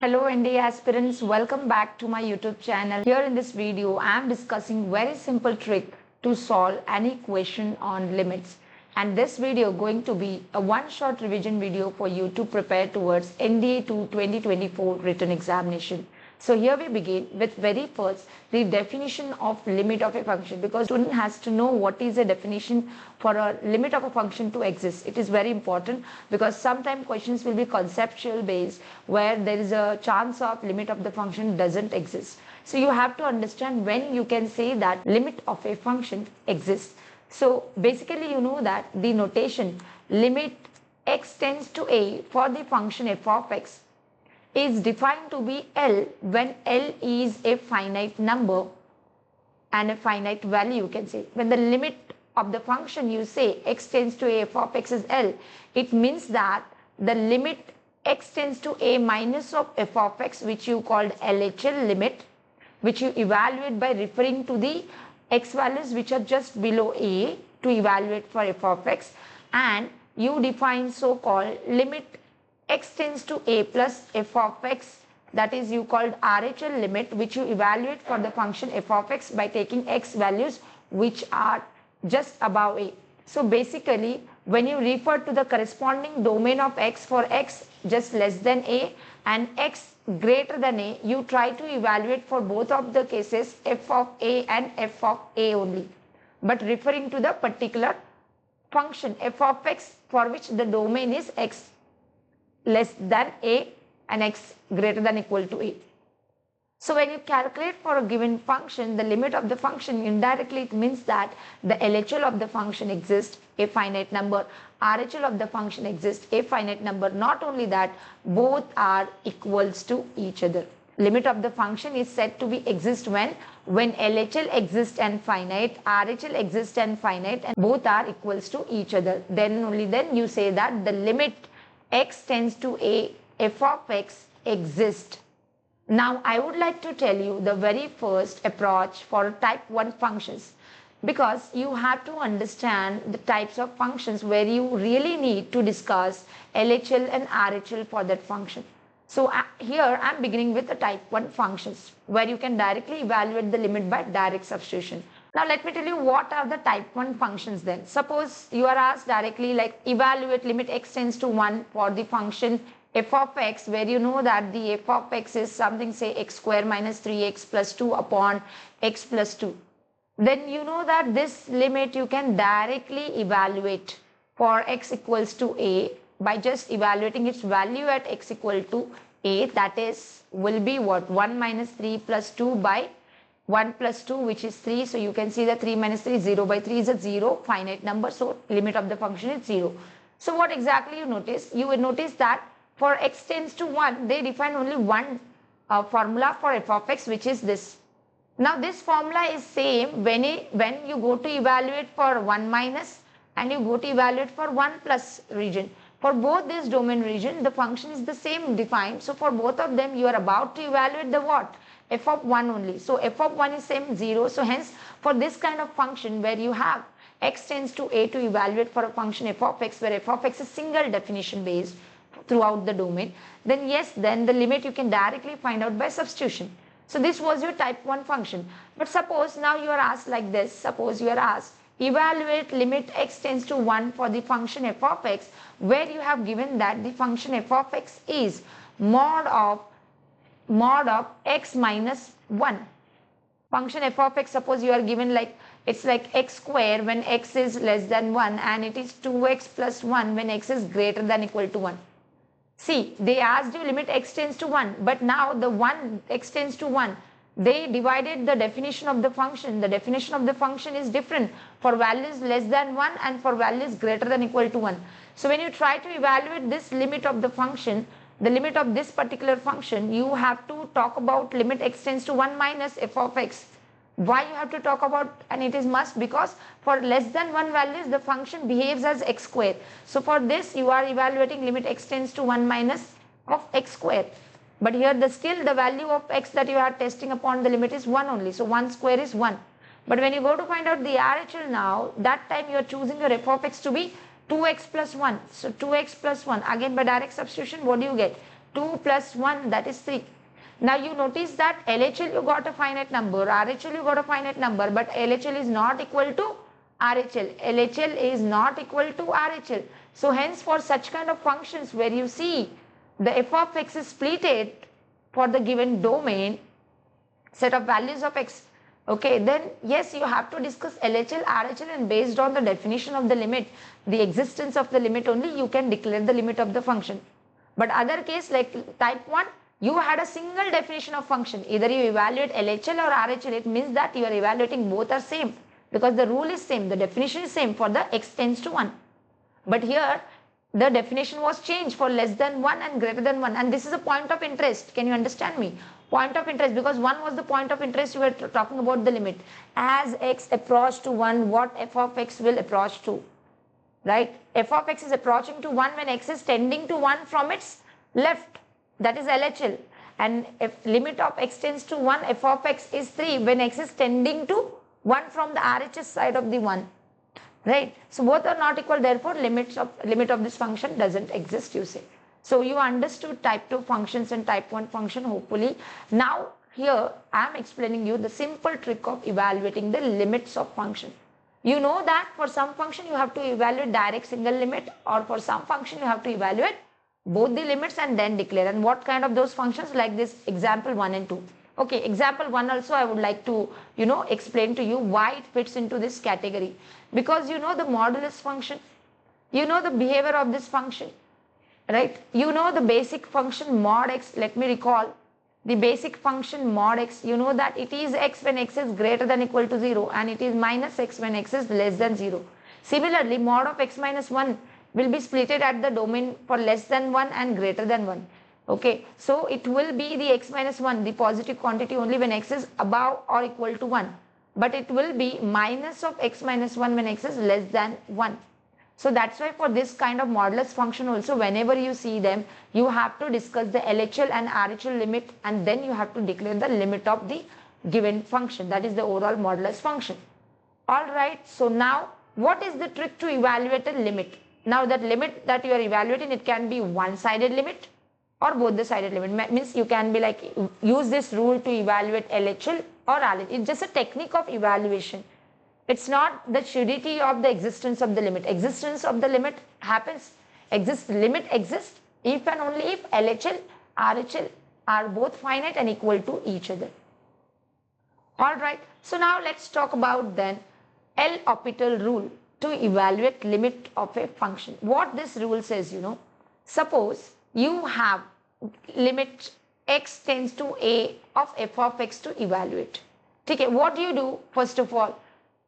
Hello ND aspirants, welcome back to my YouTube channel. Here in this video, I am discussing very simple trick to solve any question on limits. And this video going to be a one-shot revision video for you to prepare towards NDA 2 2024 written examination. So here we begin with very first the definition of limit of a function, because student has to know what is a definition for a limit of a function to exist. It is very important because sometimes questions will be conceptual based where there is a chance of limit of the function doesn't exist. So you have to understand when you can say that limit of a function exists. So basically you know that the notation limit x tends to a for the function f of x is defined to be L when L is a finite number and a finite value, you can say. When the limit of the function you say x tends to a f of x is L, it means that the limit x tends to a minus of f of x, which you called LHL limit, which you evaluate by referring to the x values which are just below a to evaluate for f of x, and you define so-called limit x tends to a plus f of x, that is you called RHL limit, which you evaluate for the function f of x by taking x values which are just above a. So basically when you refer to the corresponding domain of x for x just less than a and x greater than a, you try to evaluate for both of the cases f of a and f of a only, but referring to the particular function f of x for which the domain is x less than a and x greater than equal to a. So when you calculate for a given function the limit of the function, indirectly it means that the LHL of the function exists, a finite number, RHL of the function exists, a finite number. Not only that, both are equals to each other. Limit of the function is said to be exist when LHL exists and finite, RHL exists and finite, and both are equals to each other. Then only then you say that the limit x tends to a f of x exists. Now I would like to tell you the very first approach for type 1 functions, because you have to understand the types of functions where you really need to discuss LHL and RHL for that function. So here I am beginning with the type 1 functions where you can directly evaluate the limit by direct substitution. Now let me tell you what are the type 1 functions then. Suppose you are asked directly like evaluate limit x tends to 1 for the function f of x, where you know that the f of x is something say x square minus 3x plus 2 upon x plus 2. Then you know that this limit you can directly evaluate for x equals to a by just evaluating its value at x equal to a, that is will be what, 1 minus 3 plus 2 by 1 plus 2, which is 3. So you can see that 3 minus 3 is 0 by 3 is a 0 finite number. So limit of the function is 0. So what exactly you notice? You will notice that for x tends to 1, they define only one formula for f of x, which is this. Now this formula is same when you go to evaluate for 1 minus and you go to evaluate for 1 plus region. For both this domain region, the function is the same defined. So for both of them, you are about to evaluate the what? F of 1 only. So f of 1 is same 0. So hence for this kind of function where you have x tends to a to evaluate for a function f of x, where f of x is single definition based throughout the domain, then yes, then the limit you can directly find out by substitution. So this was your type 1 function. But suppose now you are asked like this. Suppose you are asked evaluate limit x tends to 1 for the function f of x, where you have given that the function f of x is mod of x minus 1. Function f of x, suppose you are given like it's like x square when x is less than 1 and it is 2x plus 1 when x is greater than equal to 1. See, they asked you limit x tends to 1, but now the 1 x tends to 1, they divided the definition of the function. The definition of the function is different for values less than 1 and for values greater than equal to 1. So when you try to evaluate this limit of the function, the limit of this particular function, you have to talk about limit x tends to 1 minus f of x. Why you have to talk about, and it is must, because for less than 1 values the function behaves as x square. So for this you are evaluating limit x tends to 1 minus of x square. But here still the value of x that you are testing upon the limit is 1 only. So 1 square is 1. But when you go to find out the RHL now, that time you are choosing your f of x to be 2x plus 1. So 2x plus 1, again by direct substitution, what do you get? 2 plus 1, that is 3. Now you notice that LHL you got a finite number, RHL you got a finite number, but LHL is not equal to RHL. LHL is not equal to RHL. So hence for such kind of functions where you see the f of x is splitted for the given domain, set of values of x, okay, then yes, you have to discuss LHL, RHL, and based on the definition of the limit, the existence of the limit only, you can declare the limit of the function. But other case like type 1, you had a single definition of function. Either you evaluate LHL or RHL, it means that you are evaluating both are same because the rule is same, the definition is same for the x tends to 1. But here the definition was changed for less than 1 and greater than 1, and this is a point of interest. Can you understand me? Point of interest, because 1 was the point of interest, you were talking about the limit. As x approach to 1, what f of x will approach to? Right? F of x is approaching to 1 when x is tending to 1 from its left. That is LHL. And if limit of x tends to 1, f of x is 3 when x is tending to 1 from the RHS side of the 1. Right? So both are not equal, therefore limit of this function doesn't exist, you say. So you understood type 2 functions and type 1 function hopefully. Now here I am explaining you the simple trick of evaluating the limits of function. You know that for some function you have to evaluate direct single limit, or for some function you have to evaluate both the limits and then declare. And what kind of those functions? Like this example 1 and 2. Okay, example 1 also I would like to explain to you why it fits into this category. Because you know the modulus function, you know the behavior of this function, right? You know the basic function mod x. Let me recall the basic function mod x. You know that it is x when x is greater than equal to 0 and it is minus x when x is less than 0. Similarly, mod of x minus 1 will be splitted at the domain for less than 1 and greater than 1. Okay, so it will be the x minus 1, the positive quantity only when x is above or equal to 1. But it will be minus of x minus 1 when x is less than 1. So that's why for this kind of modulus function also, whenever you see them, you have to discuss the LHL and RHL limit, and then you have to declare the limit of the given function. That is the overall modulus function. Alright, so now what is the trick to evaluate a limit? Now that limit that you are evaluating, it can be one-sided limit or both the sided limit. Means you can be like use this rule to evaluate LHL or RHL. It's just a technique of evaluation. It's not the surety of the existence of the limit. Existence of the limit happens, limit exists if and only if LHL, RHL are both finite and equal to each other. Alright, so now let's talk about then L'Hopital rule to evaluate limit of a function. What this rule says, suppose you have limit x tends to a of f of x to evaluate. Okay, what do you do? First of all,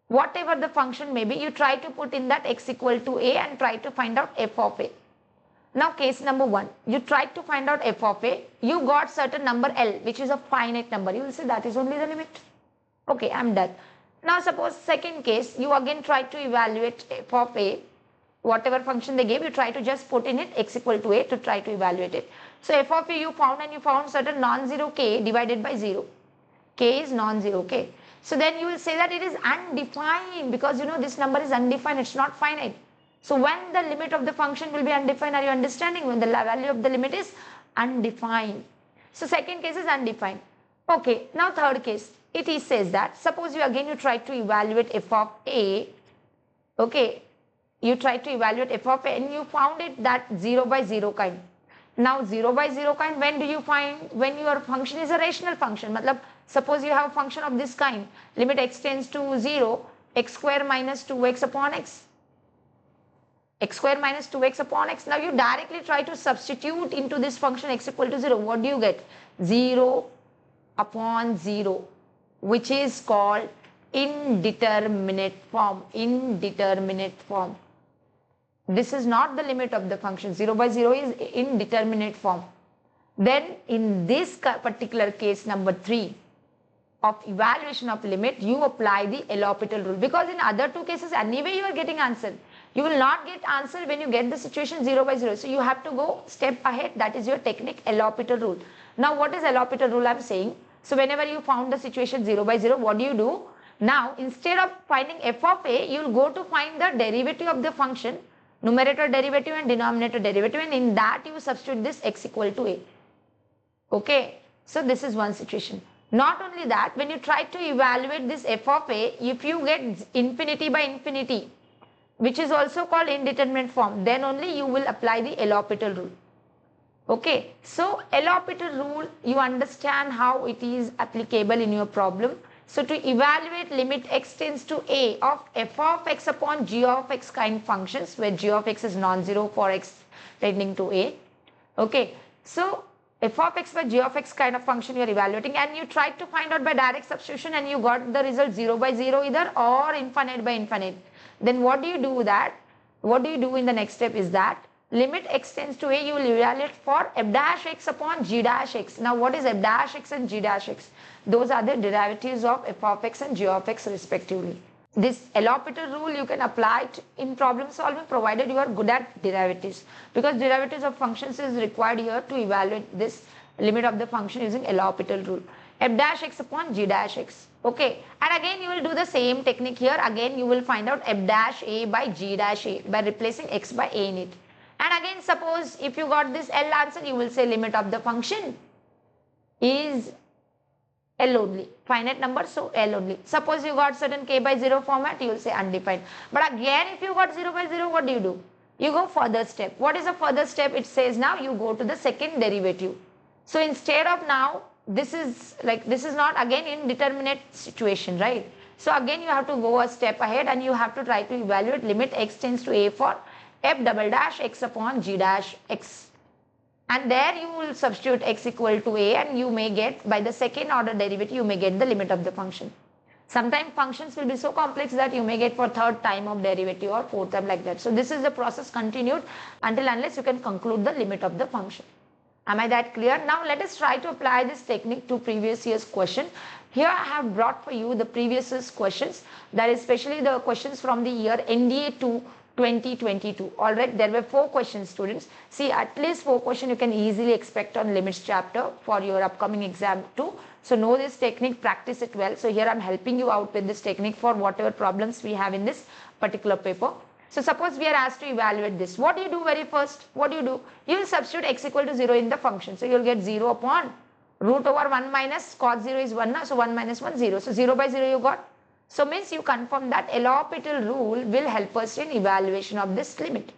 whatever the function may be, you try to put in that x equal to a and try to find out f of a. Now case number 1, you tried to find out f of a, you got certain number L which is a finite number. You will say that is only the limit. Okay, I'm done. Now suppose second case, you again try to evaluate f of a, whatever function they gave, you try to just put in it x equal to a to try to evaluate it. So f of a you found, and you found certain non-zero k divided by 0. K is non-zero k. So then you will say that it is undefined because this number is undefined, it's not finite. So when the limit of the function will be undefined, are you understanding? When the value of the limit is undefined. So second case is undefined. Okay, now third case, it says that suppose you try to evaluate f of a. Okay, you try to evaluate f of a and you found it that 0 by 0 kind. Now 0 by 0 kind, when do you find? When your function is a rational function. Matlab, suppose you have a function of this kind, limit x tends to 0, x square minus 2x upon x. X square minus 2x upon x. Now you directly try to substitute into this function x equal to 0. What do you get? 0 upon 0, which is called indeterminate form. Indeterminate form. This is not the limit of the function. 0 by 0 is indeterminate form. Then in this particular case number 3 of evaluation of limit, you apply the L'Hopital rule, because in other two cases anyway you are getting answer. You will not get answer when you get the situation 0 by 0. So you have to go step ahead. That is your technique, L'Hopital rule. Now what is L'Hopital rule I am saying? So whenever you found the situation 0 by 0, what do you do? Now instead of finding f of a, you will go to find the derivative of the function numerator derivative and denominator derivative, and in that you substitute this x equal to a. Okay, so this is one situation. Not only that, when you try to evaluate this f of a, if you get infinity by infinity, which is also called indeterminate form, then only you will apply the L'Hopital rule. Okay, so L'Hopital rule, you understand how it is applicable in your problem. So to evaluate limit x tends to a of f of x upon g of x kind functions, where g of x is non-zero for x tending to a. Okay, so f of x by g of x kind of function you are evaluating, and you tried to find out by direct substitution and you got the result 0 by 0 either or infinite by infinite. Then what do you do that? What do you do in the next step is that limit x tends to a, you will evaluate for f dash x upon g dash x. Now what is f dash x and g dash x? Those are the derivatives of f of x and g of x respectively. This L'Hopital rule you can apply in problem solving provided you are good at derivatives, because derivatives of functions is required here to evaluate this limit of the function using L'Hopital rule. F dash x upon g dash x. Okay, and again you will do the same technique here. Again you will find out f dash a by g dash a by replacing x by a in it. And again, suppose if you got this L answer, you will say limit of the function is L only, finite number, so L only. Suppose you got certain k by 0 format, you will say undefined. But again, if you got 0 by 0, what do? You go further step. What is the further step? It says now you go to the second derivative. So instead of now, this is not again indeterminate situation, right? So again you have to go a step ahead and you have to try to evaluate limit x tends to a for f double dash x upon g dash x. And there you will substitute x equal to a, and you may get, by the second order derivative, you may get the limit of the function. Sometimes functions will be so complex that you may get for third time of derivative or fourth time like that. So this is the process continued until unless you can conclude the limit of the function. Am I that clear? Now let us try to apply this technique to previous year's question. Here I have brought for you the previous year's questions, that is especially the questions from the year NDA 2 2022. Alright, there were 4 questions, students. See, at least 4 questions you can easily expect on limits chapter for your upcoming exam too. So know this technique, practice it well. So here I am helping you out with this technique for whatever problems we have in this particular paper. So suppose we are asked to evaluate this. What do you do very first? What do? You will substitute x equal to 0 in the function. So you will get 0 upon root over 1 minus cos 0 is 1. So 1 minus 1, 0. So 0 by 0 you got. So means you confirm that L'Hopital rule will help us in evaluation of this limit.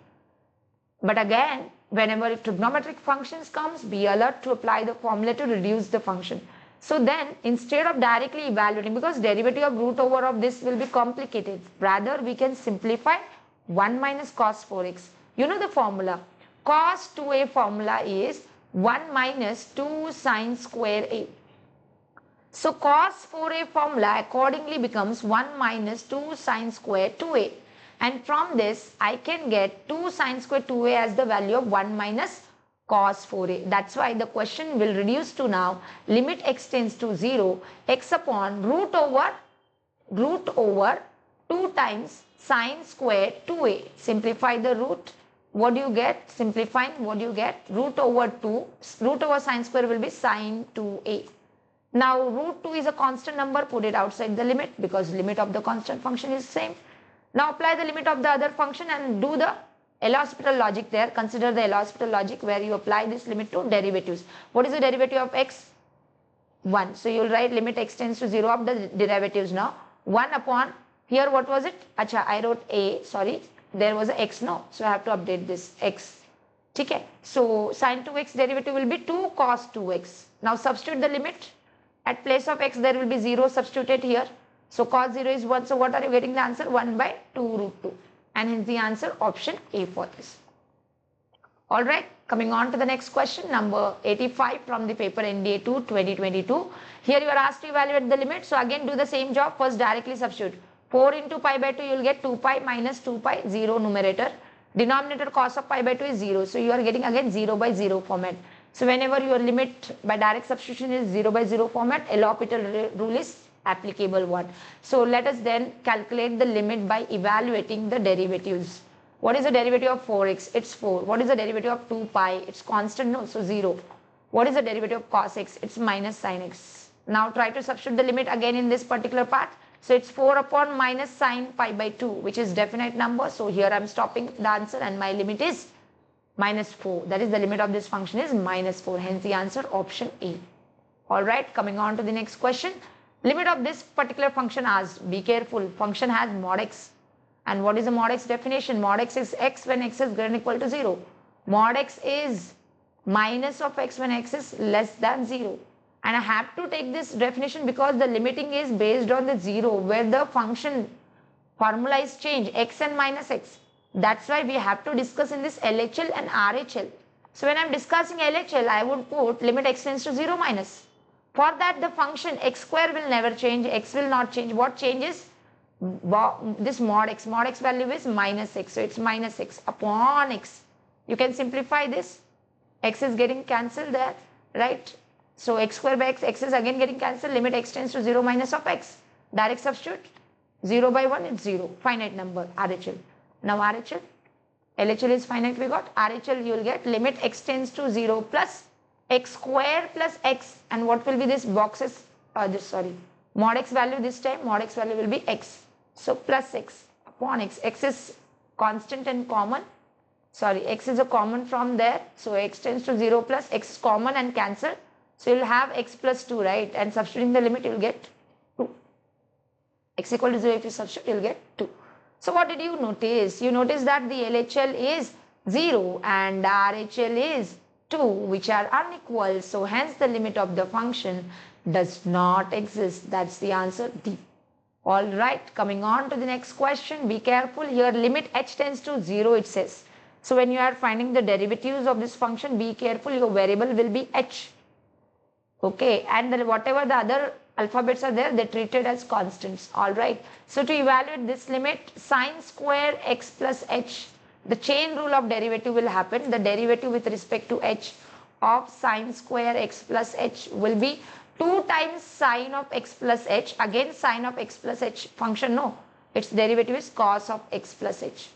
But again, whenever trigonometric functions comes, be alert to apply the formula to reduce the function. So then instead of directly evaluating, because derivative of root over of this will be complicated, rather we can simplify 1 minus cos 4x. You know the formula. Cos 2a formula is 1 minus 2 sine square a. So cos 4a formula accordingly becomes 1 minus 2 sine square 2a. And from this I can get 2 sine square 2a as the value of 1 minus cos 4a. That's why the question will reduce to now limit x tends to 0, x upon root over 2 times sine square 2a. Simplify the root. What do you get? Simplifying, what do you get? Root over 2. Root over sine square will be sine 2a. Now root 2 is a constant number, put it outside the limit because limit of the constant function is same. Now apply the limit of the other function and do the L'Hopital logic there. Consider the L'Hopital logic where you apply this limit to derivatives. What is the derivative of x? 1. So you will write limit x tends to 0 of the derivatives now. 1 upon, here what was it? Acha, I wrote a, sorry, there was a x, no. So I have to update this x. Okay. So sin 2x derivative will be 2 cos 2x. Now substitute the limit. At place of x there will be 0 substituted here. So cos 0 is 1. So what are you getting the answer? 1 by 2 root 2. And hence the answer option A for this. Alright, coming on to the next question, number 85 from the paper NDA 2 2022. Here you are asked to evaluate the limit. So again do the same job. First directly substitute. 4 into pi by 2 you will get 2 pi minus 2 pi 0 numerator. Denominator cos of pi by 2 is 0. So you are getting again 0 by 0 format. So whenever your limit by direct substitution is 0 by 0 format, L'Hopital rule is applicable one. So let us then calculate the limit by evaluating the derivatives. What is the derivative of 4x? It's 4. What is the derivative of 2 pi? It's constant, no, so 0. What is the derivative of cos x? It's minus sin x. Now try to substitute the limit again in this particular part. So it's 4 upon minus sine pi by 2, which is definite number. So here I'm stopping the answer and my limit is minus 4. That is, the limit of this function is minus 4. Hence the answer option A. Alright, coming on to the next question. Limit of this particular function as, be careful, function has mod x. And what is the mod x definition? Mod x is x when x is greater than or equal to 0. Mod x is minus of x when x is less than 0. And I have to take this definition because the limiting is based on the 0 where the function formula is changed, x and minus x. That's why we have to discuss in this LHL and RHL. So when I'm discussing LHL, I would put limit x tends to 0 minus. For that, the function x square will never change, x will not change. What changes? This mod x value is minus x. So it's minus x upon x. You can simplify this. X is getting cancelled there, right? So x square by x is again getting cancelled. Limit x tends to 0 minus of x. Direct substitute. 0 by 1 is 0. Finite number, RHL. Now RHL. LHL is finite, we got. RHL you will get limit x tends to 0 plus x square plus x. And what will be this boxes? Mod x value this time. Mod x value will be x. So plus x upon x. X is constant and common. X is a common from there. So x tends to 0 plus x is common and cancel. So you will have x plus 2, right? And substituting the limit, you will get 2. X equal to 0, if you substitute, you will get 2. So what did you notice? You notice that the LHL is 0 and the RHL is 2, which are unequal. So hence the limit of the function does not exist. That's the answer D. Alright, coming on to the next question. Be careful here. Limit h tends to 0, it says. So when you are finding the derivatives of this function, be careful, your variable will be h. Okay, and whatever the other alphabets are there, they're treated as constants. Alright, so to evaluate this limit, sine square x plus h, the chain rule of derivative will happen. The derivative with respect to h of sine square x plus h will be 2 times sine of x plus h. Again, sine of x plus h function, no, its derivative is cos of x plus h.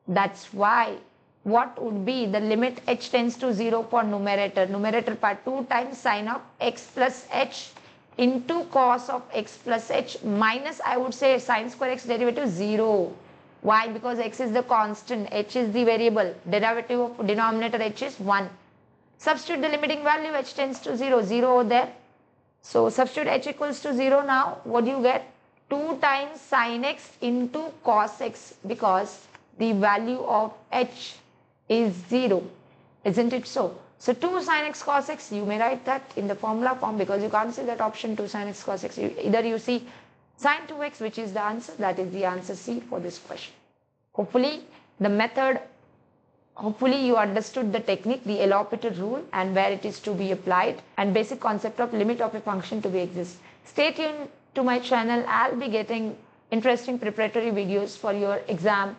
That's why what would be the limit h tends to 0 for numerator? Numerator part 2 times sine of x plus h into cos of x plus h minus, I would say, sine square x derivative 0. Why? Because x is the constant, h is the variable. Derivative of denominator h is 1. Substitute the limiting value, h tends to 0. 0 over there. So substitute h equals to 0 now. What do you get? 2 times sine x into cos x, because the value of h is 0, isn't it so? So 2 sin x cos x, you may write that in the formula form because you can't see that option 2 sin x cos x. Either you see sin 2x, which is the answer, that is the answer C for this question. Hopefully the method, hopefully you understood the technique, the L'Hopital rule and where it is to be applied and basic concept of limit of a function to be exist. Stay tuned to my channel. I'll be getting interesting preparatory videos for your exam